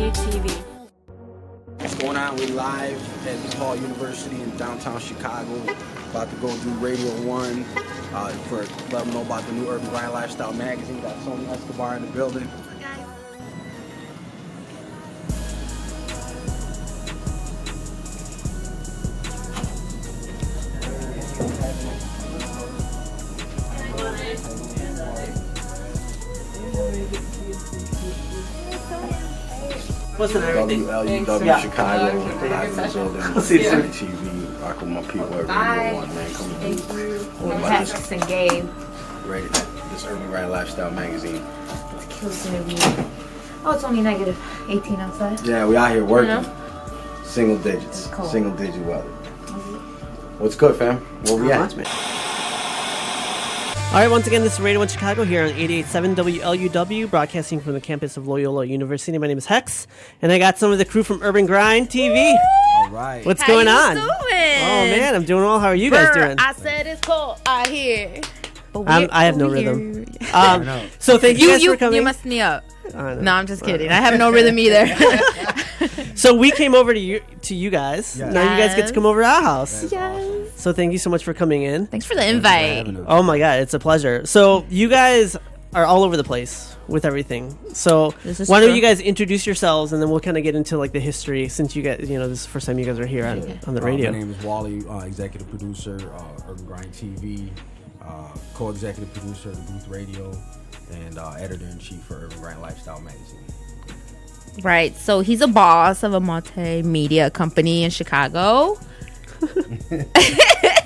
UGTV. What's going on? We live at DePaul University in downtown Chicago. About to go do Radio 1 for let them know about the new Urban Grind Lifestyle magazine. Got Sonia Escbobar in the building. Wasn't everything? WLUW Chicago, live in the building. UGTV, rock with my people every one, man. Come Hex and Gabe. Ready this Urban Grind Lifestyle magazine. It's a cute interview. Oh, it's only negative 18 outside. Yeah, we out here working. You know? Single digits. Cold. Single digit weather. What's good, fam? Where we at? All right, once again, this is Radio 1 Chicago here on 88.7 WLUW, broadcasting from the campus of Loyola University. My name is Hex, and I got some of the crew from Urban Grind TV. All right. What's going on? Doing? Oh, man, I'm doing well. How are you guys doing? I said it's cold out here. I have no rhythm. So thank you guys for coming. You messed me up. No, I'm just kidding. I have no rhythm either. So we came over to you guys. Yes. Now you guys get to come over to our house. Yes. So thank you so much for coming in. Thanks for the invite. Oh my God, it's a pleasure. So you guys are all over the place with everything. So why don't you guys introduce yourselves, and then we'll kind of get into like the history, since you guys, this is the first time you guys are here on the radio. My name is Wally, executive producer, Urban Grind TV, co-executive producer of the Booth Radio, and editor-in-chief for Urban Grind Lifestyle magazine. Right. So he's a boss of a multimedia company in Chicago.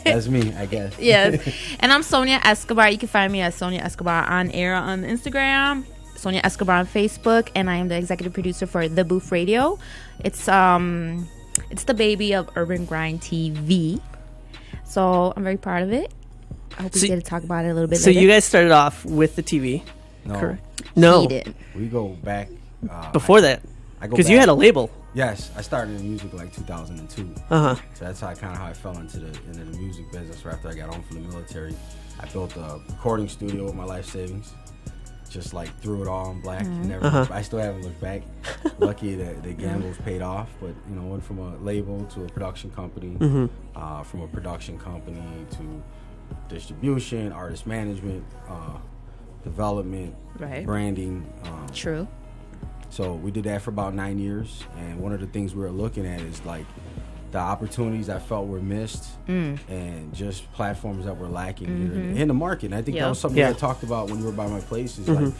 That's me, I guess. Yes. And I'm Sonia Escbobar. You can find me at Sonia Escbobar on air on Instagram, Sonia Escbobar on Facebook, and I am the executive producer for The Booth Radio. It's the baby of Urban Grind TV. So I'm very proud of it. I hope we get to talk about it a little bit later. So you guys started off with the TV. No. Correct. No. He did. We go back. Before that. Because you had a label. Yes, I started in music like 2002. Uh-huh. So that's how I fell into the music business right after I got home from the military. I built a recording studio with my life savings. Just like threw it all on black. I still haven't looked back. Lucky that the gambles paid off, but went from a label to a production company, from a production company to distribution, artist management, development, branding. True. So we did that for about 9 years, and one of the things we were looking at is like the opportunities I felt were missed, and just platforms that were lacking in the market. And I think that was something I talked about when you were by my place. Is like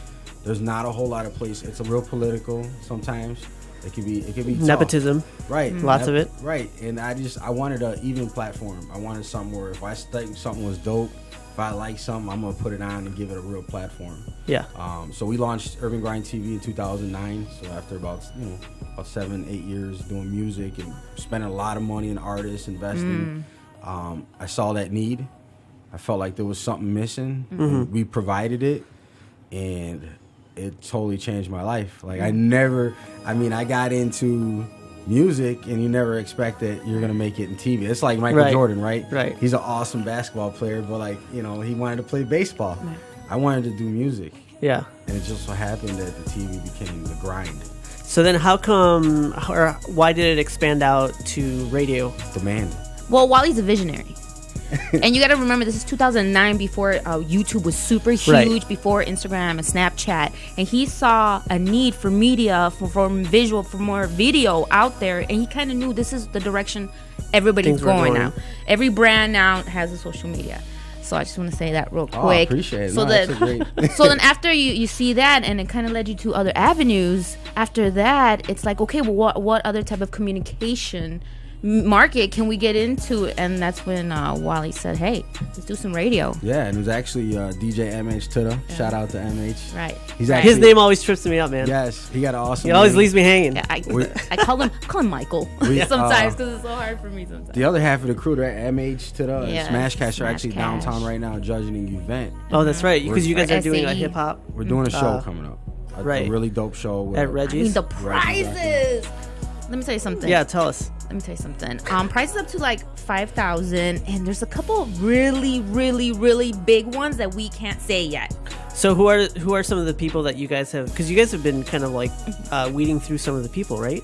there's not a whole lot of place. It's a real political sometimes. It can be nepotism, tough. Right? Lots of it, right? And I wanted an even platform. I wanted something where if I think something was dope, if I like something, I'm gonna put it on and give it a real platform. Yeah. So we launched Urban Grind TV in 2009. So after about 7-8 years doing music and spending a lot of money in artists, investing, I saw that need. I felt like there was something missing. And we provided it, and it totally changed my life. Like I got into music, and you never expect that you're gonna make it in TV. It's like Michael Jordan, right? Right. He's an awesome basketball player, but he wanted to play baseball. Right. I wanted to do music. Yeah. And it just so happened that the TV became the grind. So then how come, or why did it expand out to radio? Demand. Well, Wally's a visionary. And you got to remember, this is 2009, before YouTube was super huge, before Instagram and Snapchat. And he saw a need for media, for visual, for more video out there. And he kind of knew this is the direction everybody's going now. Every brand now has a social media. So I just want to say that real quick. I appreciate it. So, so then after you see that, and it kind of led you to other avenues, after that, it's like, okay, well, what other type of communication market can we get into? And that's when Wally said, hey, let's do some radio. Yeah, and it was actually DJ MH Tuda. Shout out to MH. Right. His name always trips me up, man. Yes, he got an awesome He always leaves me hanging. Yeah, I call him Michael sometimes, because it's so hard for me sometimes. The other half of the crew, MH Tuda and Smashcast are actually downtown right now judging an event. Oh, that's right, because you guys are doing a hip hop. We're doing a show coming up. A really dope show at Reggie's. The prizes. Let me tell you something. Yeah, tell us. Let me tell you something. Prices up to like $5,000, and there's a couple of really, really, really big ones that we can't say yet. So who are some of the people that you guys have? Because you guys have been kind of like weeding through some of the people, right?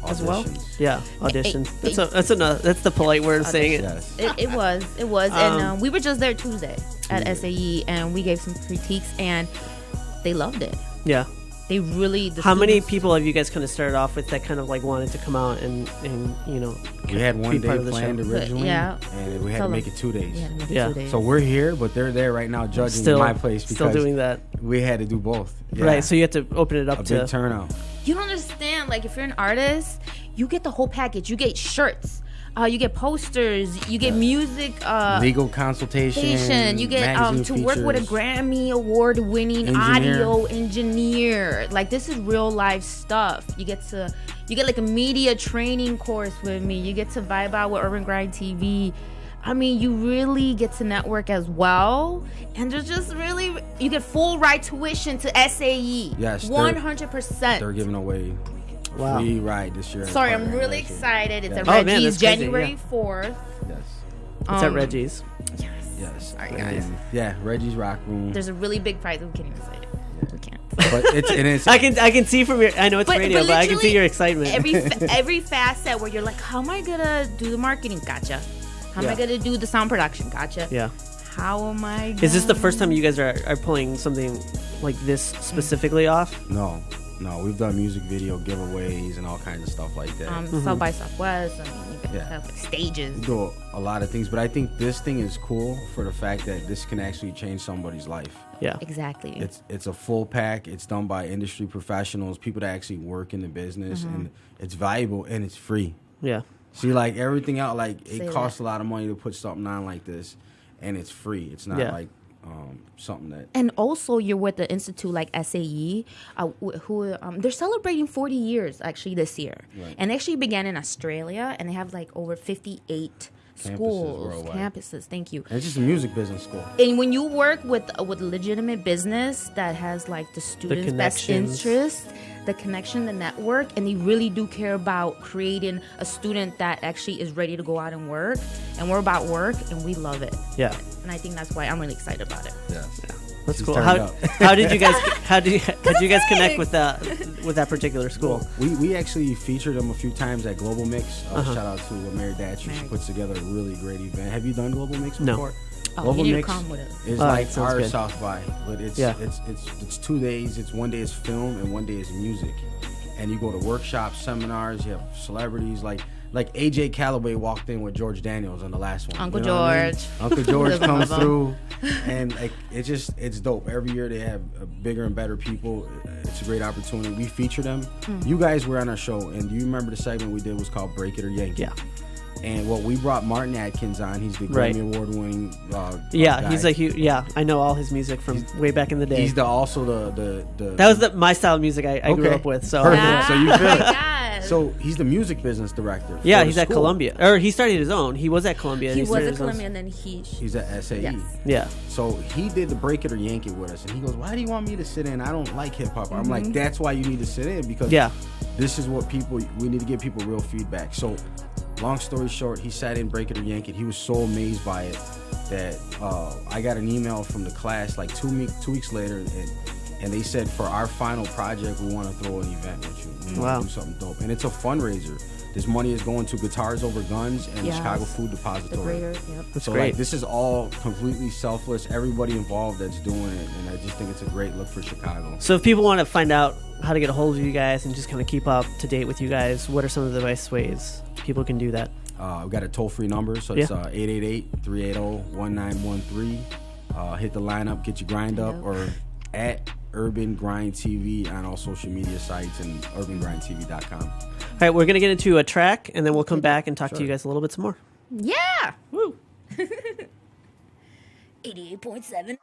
As well. Yeah, auditions. That's the polite word of saying it. Yes. It was, and we were just there Tuesday at SAE, and we gave some critiques, and they loved it. Yeah. They really. How many people have you guys kind of started off with that kind of like wanted to come out and you know? We had 1 day planned originally, and we had to make it 2 days. So we're here, but they're there right now judging my place because still doing that. We had to do both. Yeah. Right, so you have to open it up to big turnout. You don't understand. Like, if you're an artist, you get the whole package. You get shirts. You get posters. You get music. Legal consultation. You get to work with a Grammy award-winning audio engineer. Like, this is real life stuff. You get like a media training course with me. You get to vibe out with Urban Grind TV. I mean, you really get to network as well. And there's just really, you get full ride tuition to SAE. Yes. 100%. They're giving away a free ride this year. Sorry, I'm really excited. It's at Reggie's January 4th. Yes. It's at Reggie's. Yes. Sorry, guys. Yeah, Reggie's Rock Room. There's a really big prize. We can't even say it. We can't. But it's I can see from your, I know it's radio, but I can see your excitement. Every facet where you're like, how am I gonna do the marketing? Gotcha. How am I gonna do the sound production? Gotcha. Yeah. How am I? Is this the first time you guys are pulling something like this specifically off? No, we've done music video giveaways and all kinds of stuff like that. South by Southwest. I mean, you can have stages. We do a lot of things, but I think this thing is cool for the fact that this can actually change somebody's life. Yeah, exactly. It's a full pack. It's done by industry professionals, people that actually work in the business, and it's valuable and it's free. Yeah. See, like everything else, like it costs a lot of money to put something on like this, and it's free. It's not like something that. And also, you're with the institute like SAE, who they're celebrating 40 years actually this year, and they actually began in Australia, and they have like over 58 campuses. Thank you. And it's just a music business school. And when you work with legitimate business that has like the students' best interest, the connection, the network, and they really do care about creating a student that actually is ready to go out and work. And we're about work, and we love it. Yeah. And I think that's why I'm really excited about it. Yeah. That's cool. How did you guys connect with that particular school? We actually featured them a few times at Global Mix. Shout out to Mary Datcher. She puts together a really great event. Have you done Global Mix before? No. Global Mix is like our good. South by, but it's 2 days. It's 1 day is film and 1 day is music, and you go to workshops, seminars. You have celebrities like AJ Calloway walked in with George Daniels on the last one. Uncle George. Uncle George comes through, and like it's dope. Every year they have bigger and better people. It's a great opportunity. We feature them. You guys were on our show, and do you remember the segment we did was called Break It or Yank It? Yeah. And we brought Martin Atkins on. He's the Grammy Award-winning guy. He's I know all his music from way back in the day. He's also the that was my style of music I grew up with. So perfect. So you feel it. So he's the music business director. Yeah, he's at Columbia, or he started his own. He was at Columbia. He was at Columbia, and then he's at SAE. Yes. Yeah. So he did the Break It or Yank It with us, and he goes, "Why do you want me to sit in? I don't like hip hop." I'm like, "That's why you need to sit in, because this is what we need to give people real feedback." So. Long story short, he sat in Break It or Yank It. He was so amazed by it that I got an email from the class like 2 weeks later, and they said, for our final project, we want to throw an event with you. We want to do something dope. And it's a fundraiser. This money is going to Guitars Over Guns and the Chicago Food Depository. That's so great. Like, this is all completely selfless. Everybody involved that's doing it, and I just think it's a great look for Chicago. So if people want to find out how to get a hold of you guys and just kind of keep up to date with you guys, what are some of the best ways people can do that? We've got a toll-free number, so it's 888-380-1913. Hit the lineup, get your grind up, or at Urban Grind TV on all social media sites and urbangrindtv.com. All right, we're going to get into a track, and then we'll come back and talk to you guys a little bit some more. Yeah! Woo! 88.7.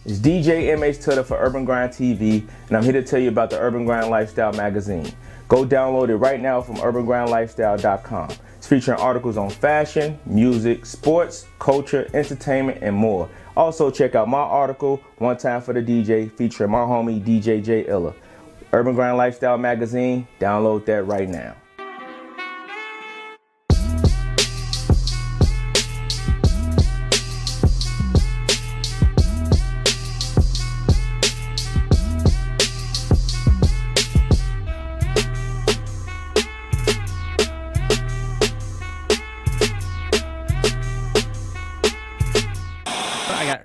It's DJ MH Tutter for Urban Grind TV, and I'm here to tell you about the Urban Grind Lifestyle magazine. Go download it right now from urbangrindlifestyle.com. It's featuring articles on fashion, music, sports, culture, entertainment, and more. Also, check out my article, One Time for the DJ, featuring my homie DJ J Illa. Urban Grind Lifestyle Magazine, download that right now.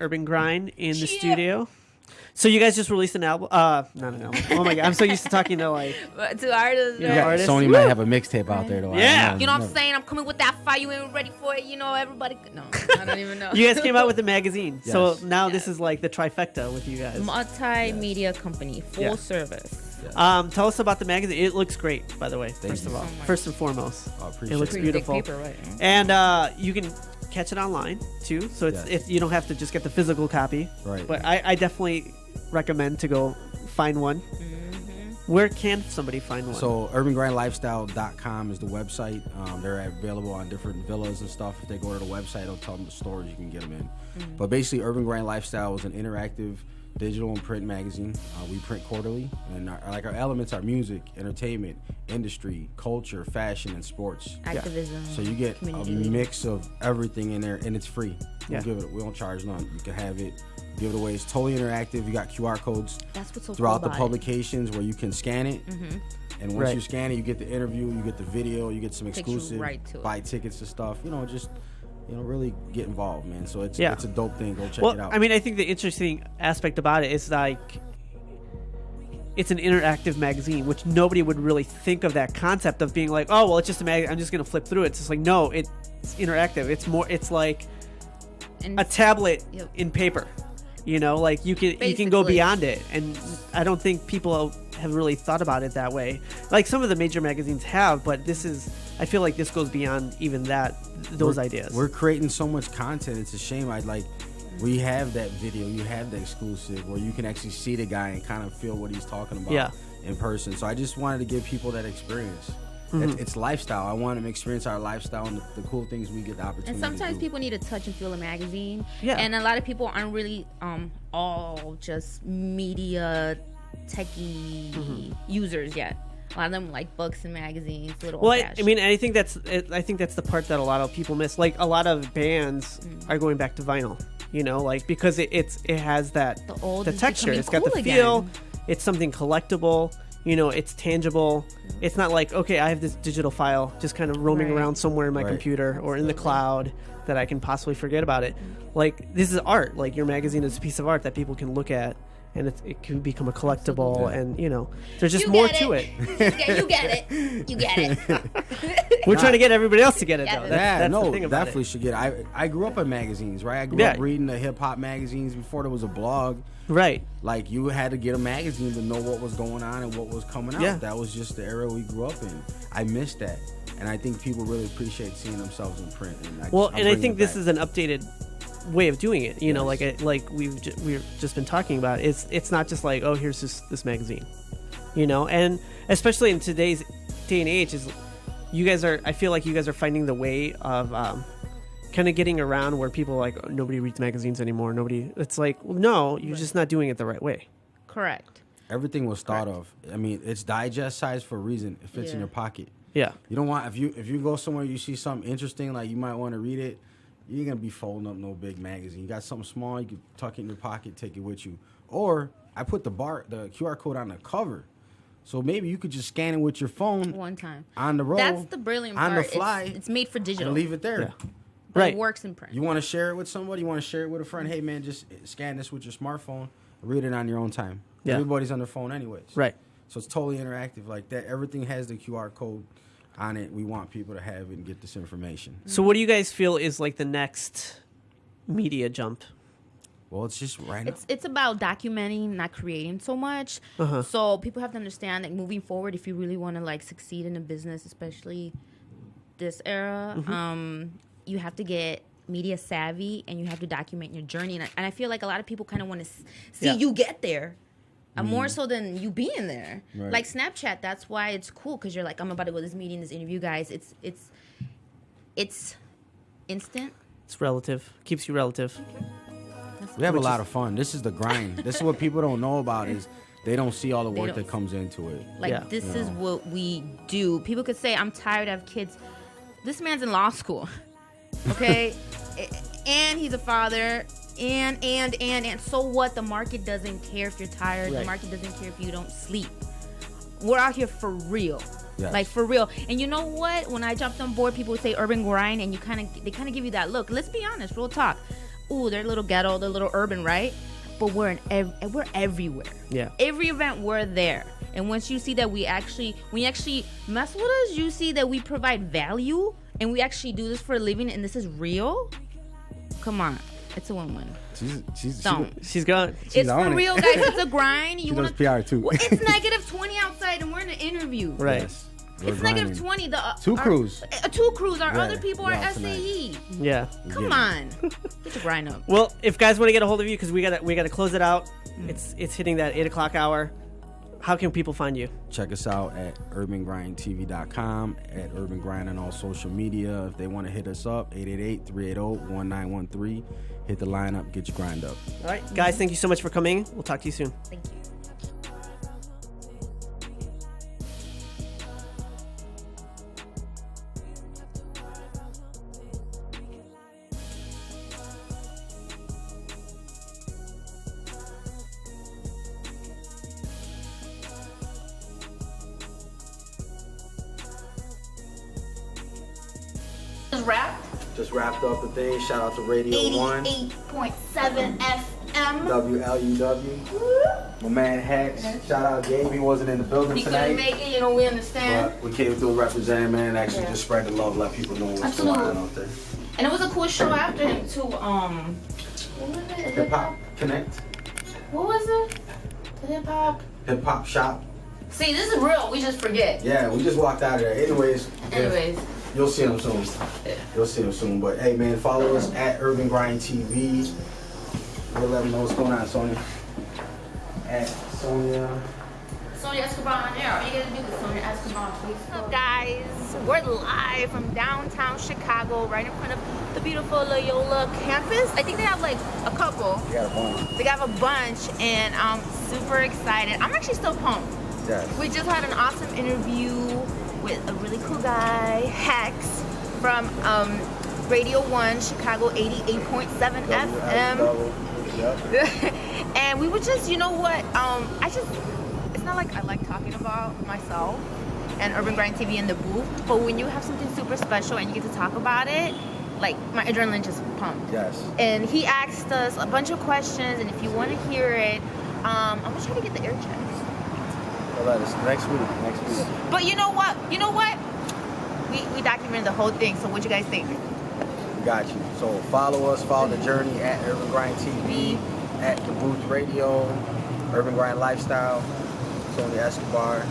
Urban Grind in the studio. So you guys just released an album? Not an album. Oh my god, I'm so used to talking to like to artists. Artists. Sony might have a mixtape out there though. Yeah, you know what I'm saying? I'm coming with that fire. You ain't ready for it. You know everybody. No, I don't even know. You guys came out with the magazine, yes. So now this is like the trifecta with you guys. Multimedia company, full service. Yes. Tell us about the magazine. It looks great, by the way. Thank you. First and foremost, it looks beautiful. Big paper, right? And you can catch it online too, so it's you don't have to just get the physical copy. Right. But I definitely recommend to go find one. Mm-hmm. Where can somebody find one? So urbangrindlifestyle.com is the website. They're available on different villas and stuff. If they go to the website, it'll tell them the stores you can get them in. Mm-hmm. But basically, Urban Grind Lifestyle is an interactive digital and print magazine. We print quarterly, and our elements are music, entertainment, industry, culture, fashion, and sports. Activism. So you get a mix of everything in there, and it's free. Yeah. We don't charge none. You can have it, give it away. It's totally interactive. You got QR codes throughout the publications where you can scan it. Mm-hmm. And once you scan it, you get the interview, you get the video, you get some exclusive, buy tickets to stuff. Just really get involved, man. So it's a dope thing. Go check it out. I mean, I think the interesting aspect about it is like it's an interactive magazine, which nobody would really think of that concept of being like, oh, well, it's just a magazine. I'm just going to flip through it. It's just like, no, it's interactive. It's like a tablet in paper. Like you can go beyond it, and I don't think people have really thought about it that way. Like some of the major magazines have, but I feel like this goes beyond even those ideas. We're creating so much content. It's a shame. We have that video. You have the exclusive where you can actually see the guy and kind of feel what he's talking about in person. So I just wanted to give people that experience. Mm-hmm. It's lifestyle. I want them to experience our lifestyle and the cool things we get the opportunity and sometimes to do. People need to touch and feel a magazine. Yeah. And a lot of people aren't really all just media techie users yet. A lot of them like books and magazines. I mean, I think that's the part that a lot of people miss. Like a lot of bands are going back to vinyl. Because it has the texture. It's got the feel. Again. It's something collectible. It's tangible. It's not like, okay, I have this digital file just kind of roaming around somewhere in my computer or in the cloud that I can possibly forget about it. Like, this is art. Like, your magazine is a piece of art that people can look at, and it can become a collectible, and, there's just more to it. You get it. We're trying to get everybody else to get it, though. That's the thing about definitely should get it. I grew up in magazines, right? I grew up reading the hip-hop magazines before there was a blog. Right. Like, you had to get a magazine to know what was going on and what was coming out. Yeah. That was just the era we grew up in. I miss that. And I think people really appreciate seeing themselves in print. And I think this is an updated way of doing it. Like we've just been talking about. It's not just like, oh, here's this magazine. And especially in today's day and age, I feel like you guys are finding the way of kind of getting around where people are like, oh, nobody reads magazines anymore. It's like, well, no, you're just not doing it the right way. Correct. Everything was thought of. I mean, it's digest size for a reason. It fits in your pocket. Yeah. You don't want, if you go somewhere, you see something interesting, like you might want to read it, you ain't going to be folding up no big magazine. You got something small, you can tuck it in your pocket, take it with you. Or I put the QR code on the cover. So maybe you could just scan it with your phone. One time. On the road. That's the brilliant part. On the fly. It's made for digital. And leave it there. Yeah. Right. It works in print. You want to share it with somebody? You want to share it with a friend? Hey, man, just scan this with your smartphone. Read it on your own time. Yeah. Everybody's on their phone anyways. Right. So it's totally interactive like that. Everything has the QR code on it. We want people to have it and get this information. So what do you guys feel is like the next media jump? Well, it's just right now. It's about documenting, not creating so much. Uh-huh. So people have to understand that moving forward, if you really want to like succeed in a business, especially this era, you have to get media savvy and you have to document your journey. And I feel like a lot of people kind of want to see you get there. More so than you being there. Right. Like Snapchat, that's why it's cool, because you're like, I'm about to go to this meeting, this interview, guys. it's instant. It's relative. Keeps you relative. We have a lot of fun. This is the grind. This is what people don't know about is they don't see all the work that comes into it. Like, this is what we do. People could say, I'm tired, I have kids. This man's in law school, okay? And he's a father, and. So what? The market doesn't care if you're tired. Right. The market doesn't care if you don't sleep. We're out here for real. Yes. Like, for real. And you know what? When I jumped on board, people would say urban grind, and they kind of give you that look. Let's be honest, real talk. Ooh, they're a little ghetto, they're a little urban, right? But we're everywhere. Yeah. Every event, we're there. And once you see that when you actually mess with us, you see that we provide value, and we actually do this for a living, and this is real. Come on. It's a win-win. She's gone. It's for real, guys. It's a grind. She does PR too. Well, it's negative 20 outside, and we're in an interview. Right. Yes. It's negative 20. Two crews. Our other people are SAE. Yeah. Come on. Get your grind up. Well, if guys want to get a hold of you, because we gotta close it out. It's hitting that 8 o'clock hour. How can people find you? Check us out at urbangrindtv.com, at Urban Grind on all social media. If they want to hit us up, 888-380-1913. Hit the line up, get your grind up. All right, guys, thank you so much for coming. We'll talk to you soon. Thank you. Just wrapped up the thing. Shout out to Radio 1. 88.7 FM. WLUW. My man Hex. Shout out Gabe. He wasn't in the building tonight. He couldn't make it, we understand. But we came through representing, man. Actually just spread the love, let people know what's going on out there. And it was a cool show after him too. What was it? Hip Hop Connect. What was it? The Hip Hop Shop. See, this is real. We just forget. Yeah, we just walked out of there. Anyways. You'll see him soon. You'll see him soon. But hey, man, follow us at Urban Grind TV. We'll let them know what's going on, Sonia. At Sonia Escbobar on air. All you gotta do is Sonia Escbobar. What's up, guys? We're live from downtown Chicago, right in front of the beautiful Loyola campus. I think they have like a couple. They got a bunch, and I'm super excited. I'm actually still pumped. Yes. We just had an awesome interview with a really cool guy, Hex, from Radio 1, Chicago 88.7 FM. And we were just, you know what, it's not like I like talking about myself and Urban Grind TV in the booth, but when you have something super special and you get to talk about it, like, my adrenaline just pumped. Yes. And he asked us a bunch of questions, and if you want to hear it, I'm going to try to get the air checks. Next week. But you know what? We documented the whole thing. So what you guys think? We got you. So follow us, follow the journey at Urban Grind TV, at the Booth Radio, Urban Grind Lifestyle, Sonia Escbobar.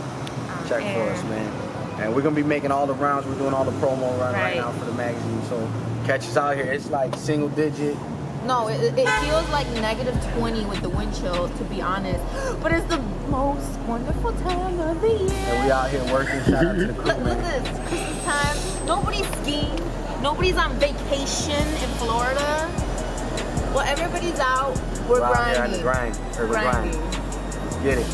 Check for us, man. And we're gonna be making all the rounds. We're doing all the promo right now for the magazine. So catch us out here. It's like single digit. No, it feels like negative 20 with the wind chill, to be honest. But it's the most wonderful time of the year. And we out here working. Shout out to the crew, Look at this. Christmas time. Nobody's skiing. Nobody's on vacation in Florida. Well, everybody's out. We're grinding. Out here on the grind. Urban Grind. Let's get it.